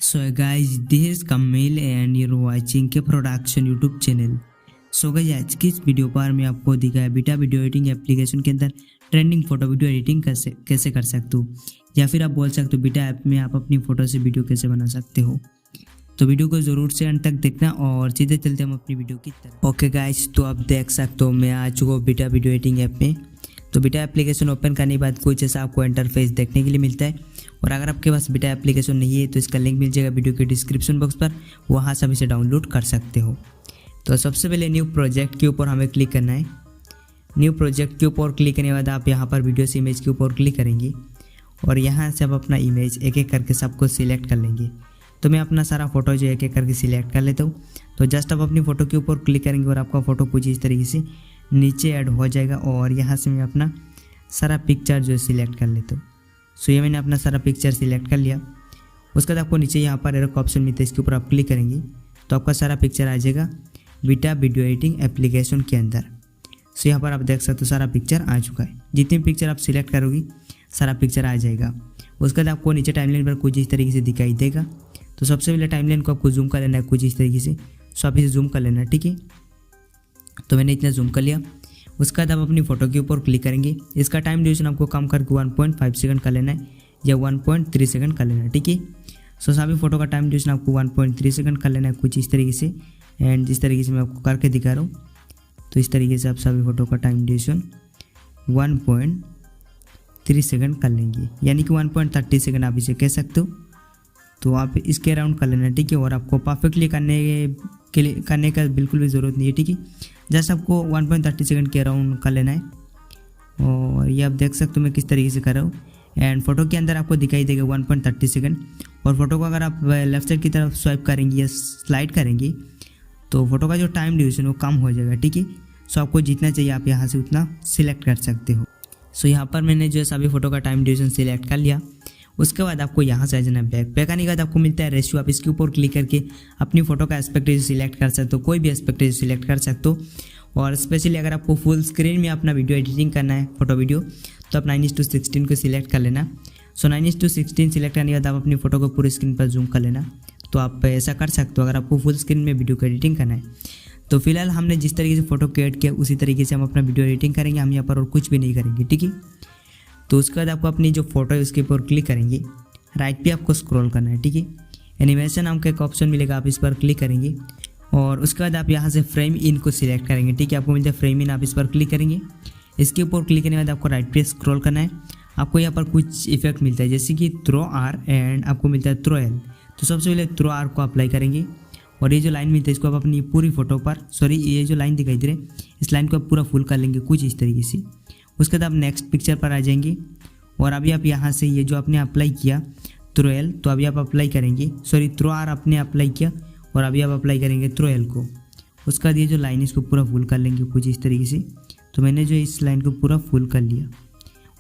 So guys, this is Kamil and you're watching के production YouTube channel. So guys, आज की इस video पर मैं आपको दिखाया बीटा वीडियो एडिटिंग एप्लीकेशन के अंदर ट्रेंडिंग फोटो वीडियो एडिटिंग कैसे कर सकते हो, या फिर आप बोल सकते हो बीटा ऐप में आप अपनी फोटो से वीडियो कैसे बना सकते हो। तो वीडियो को ज़रूर से अंत तक देखना और सीधे चलते हम अपनी वीडियो की तरफ। ओके गाइस, तो आप देख सकते हो मैं आ चुका हूँ बीटा वीडियो एडिटिंग ऐप में। तो बीटा एप्लीकेशन ओपन करने के बाद कुछ ऐसा आपको इंटरफेस देखने के लिए मिलता है। और अगर आपके पास बीटा एप्लीकेशन नहीं है तो इसका लिंक मिल जाएगा वीडियो के डिस्क्रिप्शन बॉक्स पर, वहाँ से आप इसे डाउनलोड कर सकते हो। तो सबसे पहले न्यू प्रोजेक्ट के ऊपर हमें क्लिक करना है। न्यू प्रोजेक्ट के ऊपर क्लिक करने के बाद आप यहाँ पर वीडियो से इमेज के ऊपर क्लिक करेंगे और यहाँ से आप अपना इमेज एक एक करके सबको सिलेक्ट कर लेंगे। तो मैं अपना सारा फोटो जो एक एक करके सिलेक्ट कर लेता हूँ। तो जस्ट आप अपनी फ़ोटो के ऊपर क्लिक करेंगे और आपका फ़ोटो कुछ इस तरीके से नीचे ऐड हो जाएगा। और यहाँ से मैं अपना सारा पिक्चर जो सिलेक्ट कर लेता हूँ। सो ये मैंने अपना सारा पिक्चर सिलेक्ट कर लिया। उसके बाद आपको नीचे यहाँ पर एक ऑप्शन मिलता है, इसके ऊपर आप क्लिक करेंगे तो आपका सारा पिक्चर आ जाएगा बीटा वीडियो एडिटिंग एप्लीकेशन के अंदर। सो यहाँ पर आप देख सकते हो सारा पिक्चर आ चुका है। जितनी पिक्चर आप सिलेक्ट करोगी सारा पिक्चर आ जाएगा। उसके बाद आपको नीचे टाइमलाइन पर कुछ इस तरीके से दिखाई देगा। तो सबसे पहले टाइमलाइन को आपको जूम कर लेना है कुछ इस तरीके से। सो आप इसे जूम कर लेना, ठीक है। तो मैंने इतना जूम कर लिया। उसके बाद आप अपनी फ़ोटो के ऊपर क्लिक करेंगे। इसका टाइम ड्यूरेशन आपको कम करके 1.5 सेकंड कर लेना है या 1.3 सेकंड कर लेना है, ठीक है। सो सभी फ़ोटो का टाइम ड्यूरेशन आपको 1.3 सेकंड कर लेना है कुछ इस तरीके से। एंड जिस तरीके से मैं आपको करके दिखा रहा हूँ तो इस तरीके से आप सभी फ़ोटो का टाइम ड्यूरेशन 1.3 सेकंड कर लेंगे, यानी कि 1.30 सेकंड आप इसे कह सकते हो। तो आप इसके अराउंड कर लेना, ठीक है। और आपको परफेक्टली करने का बिल्कुल भी ज़रूरत नहीं है, ठीक है। जस्ट आपको 1.30 सेकंड के अराउंड कर लेना है। और ये आप देख सकते हो मैं किस तरीके से कर रहा हूँ। एंड फोटो के अंदर आपको दिखाई देगा 1.30 सेकंड। और फोटो को अगर आप लेफ्ट साइड की तरफ स्वाइप करेंगे या स्लाइड करेंगे तो फोटो का जो टाइम ड्यूरेशन वो कम हो जाएगा, ठीक है। सो आपको जितना चाहिए आप यहाँ से उतना सिलेक्ट कर सकते हो। सो यहाँ पर मैंने जो है सभी फोटो का टाइम ड्यूरेशन सिलेक्ट कर लिया। उसके बाद आपको यहाँ से आ जाना है बैक आने के बाद आपको मिलता है रेशियो। आप इसके ऊपर क्लिक करके अपनी फोटो का एस्पेक्ट रेशियो सिलेक्ट कर सकते हो, कोई भी एस्पेक्ट रेशियो सिलेक्ट कर सकते हो। और स्पेशली अगर आपको फुल स्क्रीन में अपना वीडियो एडिटिंग करना है फोटो वीडियो तो आप 9:16 को सिलेक्ट कर लेना। सो 9:16 सिलेक्ट करने के बाद आप अपनी फोटो को पूरी स्क्रीन पर जूम कर लेना। तो आप ऐसा कर सकते हो अगर आपको फुल स्क्रीन में वीडियो को एडिटिंग करना है। तो फिलहाल हमने जिस तरीके से फोटो क्रिएट किया उसी तरीके से हम अपना वीडियो एडिटिंग करेंगे। हम यहाँ पर और कुछ भी नहीं करेंगे, ठीक है। तो उसके बाद आपको अपनी जो फोटो है उसके ऊपर क्लिक करेंगे, राइट पे आपको स्क्रॉल करना है, ठीक है। एनिमेशन नाम का एक ऑप्शन मिलेगा, आप इस पर क्लिक करेंगे और उसके बाद आप यहाँ से फ्रेम इन को सिलेक्ट करेंगे, ठीक है। आपको मिलता है फ्रेम इन, आप इस पर क्लिक करेंगे। इसके ऊपर क्लिक करने के बाद आपको राइट पे स्क्रॉल करना है। आपको यहाँ पर कुछ इफेक्ट मिलता है जैसे कि थ्रो आर एंड आपको मिलता है थ्रो एल। तो सबसे पहले थ्रो आर को अप्लाई करेंगे और ये जो लाइन मिलता है इसको आप अपनी पूरी फोटो पर, सॉरी ये जो लाइन दिखाई दे रही है इस लाइन को आप पूरा फुल कर लेंगे कुछ इस तरीके से। उसके बाद आप नेक्स्ट पिक्चर पर आ जाएंगे और अभी आप यहाँ से ये जो आपने अप्लाई किया थ्रो एल, तो अभी आप अप्लाई करेंगे, सॉरी थ्रो आर आपने अप्लाई किया और अभी आप अप्लाई करेंगे थ्रो एल को। उसके बाद ये जो लाइन है इसको पूरा फुल कर लेंगे कुछ इस तरीके से। तो मैंने जो इस लाइन को पूरा फुल कर लिया।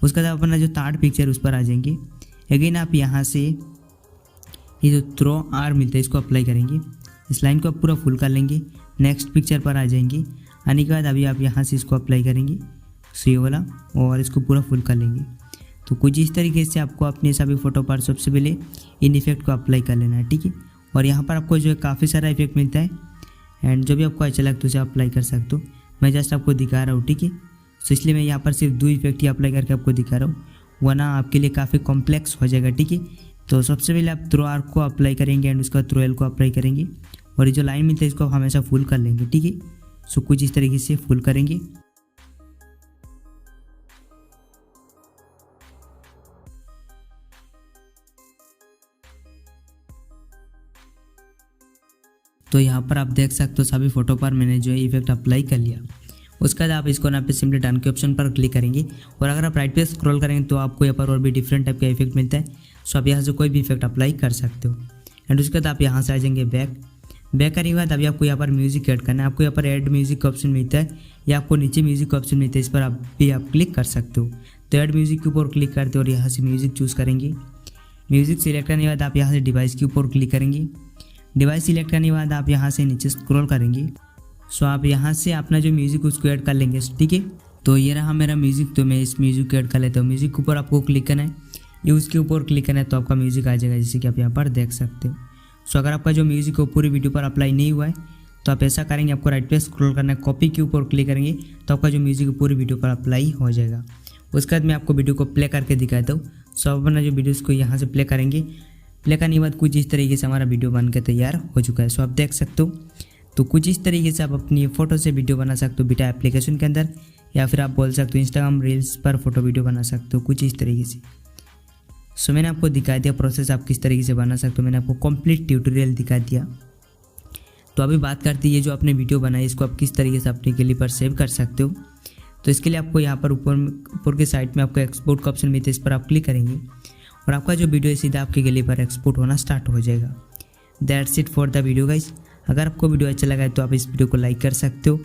उसके बाद अपना जो थर्ड पिक्चर उस पर आ जाएंगे। अगेन आप यहाँ से ये जो थ्रो आर मिलता है इसको अप्लाई करेंगे, इस लाइन को आप पूरा फुल कर लेंगे। नेक्स्ट पिक्चर पर आ जाएंगे। आने के बाद अभी आप यहाँ से इसको अप्लाई करेंगे सी वाला और इसको पूरा फुल कर लेंगे। तो कुछ इस तरीके से आपको अपने सभी फोटो पर सबसे पहले इन इफेक्ट को अप्लाई कर लेना है, ठीक है। और यहाँ पर आपको जो है काफ़ी सारा इफेक्ट मिलता है एंड जो भी आपको अच्छा लगता है उसे अप्लाई कर सकते हो। मैं जस्ट आपको दिखा रहा हूँ, ठीक है। तो इसलिए मैं यहाँ पर सिर्फ 2 इफेक्ट ही अप्लाई करके आपको दिखा रहा हूँ, वरना आपके लिए काफ़ी कॉम्प्लेक्स हो जाएगा, ठीक है। तो सबसे पहले आप थ्रो आर को अप्लाई करेंगे एंड उसका थ्रो एल को अप्लाई करेंगे और ये जो लाइन मिलता है इसको आप हमेशा फुल कर लेंगे, ठीक है। सो कुछ इस तरीके से फुल करेंगे। तो यहाँ पर आप देख सकते हो सभी फोटो पर मैंने जो है इफेक्ट अप्लाई कर लिया। उसके बाद आप इसको यहाँ पे सिंपली डन के ऑप्शन पर क्लिक करेंगे और अगर आप राइट पे स्क्रॉल करेंगे तो आपको यहाँ पर और भी डिफरेंट टाइप का इफेक्ट मिलता है। सो आप यहाँ से कोई भी इफेक्ट अप्लाई कर सकते हो। एंड उसके बाद आप यहाँ से आ जाएंगे बैक करने के बाद अभी आपको यहाँ पर म्यूजिक ऐड करना है। आपको यहाँ पर ऐड म्यूजिक का ऑप्शन मिलता है या आपको नीचे म्यूजिक का ऑप्शन मिलता है, इस पर आप क्लिक कर सकते हो। तो ऐड म्यूजिक के ऊपर क्लिक करते हो और यहाँ से म्यूजिक चूज़ करेंगे। म्यूजिक सिलेक्ट करने के बाद आप यहाँ से डिवाइस के ऊपर क्लिक करेंगे। डिवाइस सिलेक्ट करने के बाद आप यहाँ से नीचे स्क्रॉल करेंगे। सो आप यहाँ से अपना जो म्यूज़िक उसको ऐड कर लेंगे, ठीक है। तो ये रहा मेरा म्यूज़िक, तो मैं इस म्यूज़िक को ऐड कर लेता हूँ। म्यूज़िक के ऊपर आपको क्लिक करना है, ये उसके ऊपर क्लिक करना है तो आपका म्यूज़िक आ जाएगा जैसे कि आप यहाँ पर देख सकते हो। सो अगर आपका जो म्यूज़िक है वो पूरी वीडियो पर अप्लाई नहीं हुआ है तो आप ऐसा करेंगे, आपको राइट पे स्क्रॉल करना है, कॉपी के ऊपर क्लिक करेंगे तो आपका जो म्यूज़िक है पूरी वीडियो पर अप्लाई हो जाएगा। उसके बाद मैं आपको वीडियो को प्ले करके दिखाता हूँ। सो आप अपना जो वीडियोस को यहाँ से प्ले करेंगे। प्ले करने के बाद कुछ इस तरीके से हमारा वीडियो बन के तैयार हो चुका है। सो आप देख सकते हो। तो कुछ इस तरीके से आप अपनी फ़ोटो से वीडियो बना सकते हो बीटा एप्लीकेशन के अंदर, या फिर आप बोल सकते हो इंस्टाग्राम रील्स पर फोटो वीडियो बना सकते हो कुछ इस तरीके से। सो मैंने आपको दिखा दिया प्रोसेस आप किस तरीके से बना सकते हो, मैंने आपको कंप्लीट ट्यूटोरियल दिखा दिया। तो अभी बात करते हैं ये जो आपने वीडियो बनाई इसको आप किस तरीके से अपने गैलरी पर सेव कर सकते हो। तो इसके लिए आपको यहाँ पर ऊपर के साइड में आपको एक्सपोर्ट का ऑप्शन मिलता है, इस पर आप क्लिक करेंगे और आपका जो वीडियो है सीधा आपके गैलरी पर एक्सपोर्ट होना स्टार्ट हो जाएगा। That's it for the video guys. अगर आपको वीडियो अच्छा लगा है तो आप इस वीडियो को लाइक कर सकते हो,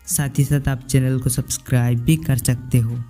साथ ही साथ आप चैनल को सब्सक्राइब भी कर सकते हो।